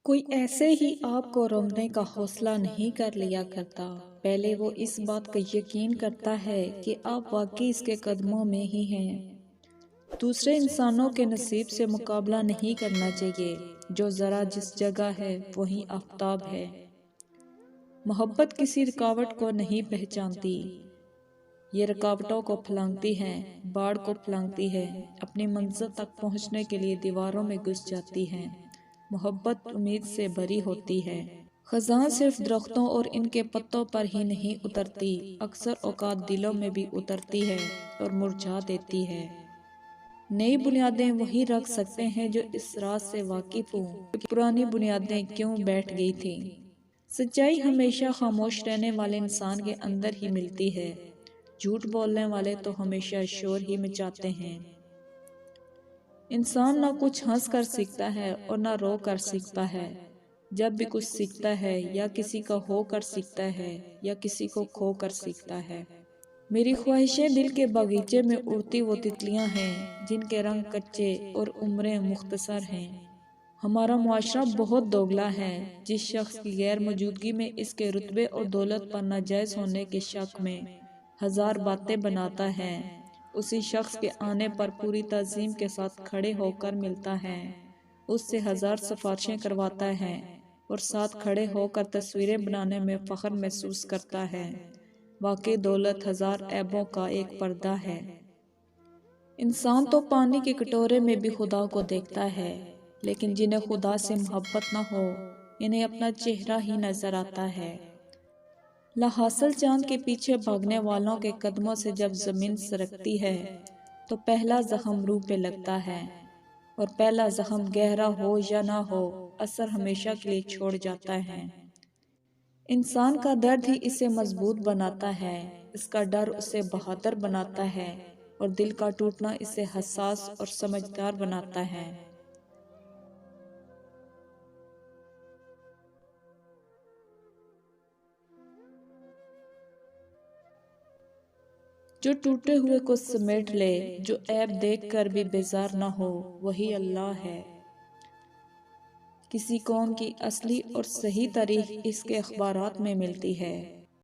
کوئی ایسے ہی آپ کو رونگنے کا حوصلہ نہیں کر لیا کرتا، پہلے وہ اس بات کا یقین کرتا ہے کہ آپ واقعی اس کے قدموں میں ہی ہیں۔ دوسرے انسانوں کے نصیب سے مقابلہ نہیں کرنا چاہیے، جو ذرا جس جگہ ہے وہیں آفتاب ہے۔ محبت کسی رکاوٹ کو نہیں پہچانتی، یہ رکاوٹوں کو پھلانگتی ہے، باڑ کو پھلانگتی ہے، اپنی منزل تک پہنچنے کے لیے دیواروں میں گھس جاتی ہے۔ محبت امید سے بری ہوتی ہے۔ خزاں صرف درختوں اور ان کے پتوں پر ہی نہیں اترتی، اکثر اوقات دلوں میں بھی اترتی ہے اور مرجھا دیتی ہے۔ نئی بنیادیں وہی رکھ سکتے ہیں جو اس راز سے واقف ہوں کہ پرانی بنیادیں کیوں بیٹھ گئی تھیں۔ سچائی ہمیشہ خاموش رہنے والے انسان کے اندر ہی ملتی ہے، جھوٹ بولنے والے تو ہمیشہ شور ہی مچاتے ہیں۔ انسان نہ کچھ ہنس کر سیکھتا ہے اور نہ رو کر سیکھتا ہے۔ جب بھی کچھ سیکھتا ہے یا کسی کا ہو کر سیکھتا ہے یا کسی کو کھو کر سیکھتا ہے۔ میری خواہشیں دل کے باغیچے میں اڑتی وہ تتلیاں ہیں جن کے رنگ کچے اور عمریں مختصر ہیں۔ ہمارا معاشرہ بہت دوگلا ہے، جس شخص کی غیر موجودگی میں اس کے رتبے اور دولت پر ناجائز ہونے کے شک میں ہزار باتیں بناتا ہے، اسی شخص کے آنے پر پوری تعظیم کے ساتھ کھڑے ہو کر ملتا ہے، اس سے ہزار سفارشیں کرواتا ہے اور ساتھ کھڑے ہو کر تصویریں بنانے میں فخر محسوس کرتا ہے۔ واقعی دولت ہزار عیبوں کا ایک پردہ ہے۔ انسان تو پانی کے کٹورے میں بھی خدا کو دیکھتا ہے، لیکن جنہیں خدا سے محبت نہ ہو انہیں اپنا چہرہ ہی نظر آتا ہے۔ لاحاصل چاند کے پیچھے بھاگنے والوں کے قدموں سے جب زمین سرکتی ہے تو پہلا زخم روح پہ لگتا ہے، اور پہلا زخم گہرا ہو یا نہ ہو اثر ہمیشہ کے لیے چھوڑ جاتا ہے۔ انسان کا درد ہی اسے مضبوط بناتا ہے، اس کا ڈر اسے بہادر بناتا ہے اور دل کا ٹوٹنا اسے حساس اور سمجھدار بناتا ہے۔ جو ٹوٹے ہوئے کو سمیٹ لے، جو عیب دیکھ کر بھی بیزار نہ ہو، وہی اللہ ہے۔ کسی قوم کی اصلی اور صحیح تاریخ اس کے اخبارات میں ملتی ہے۔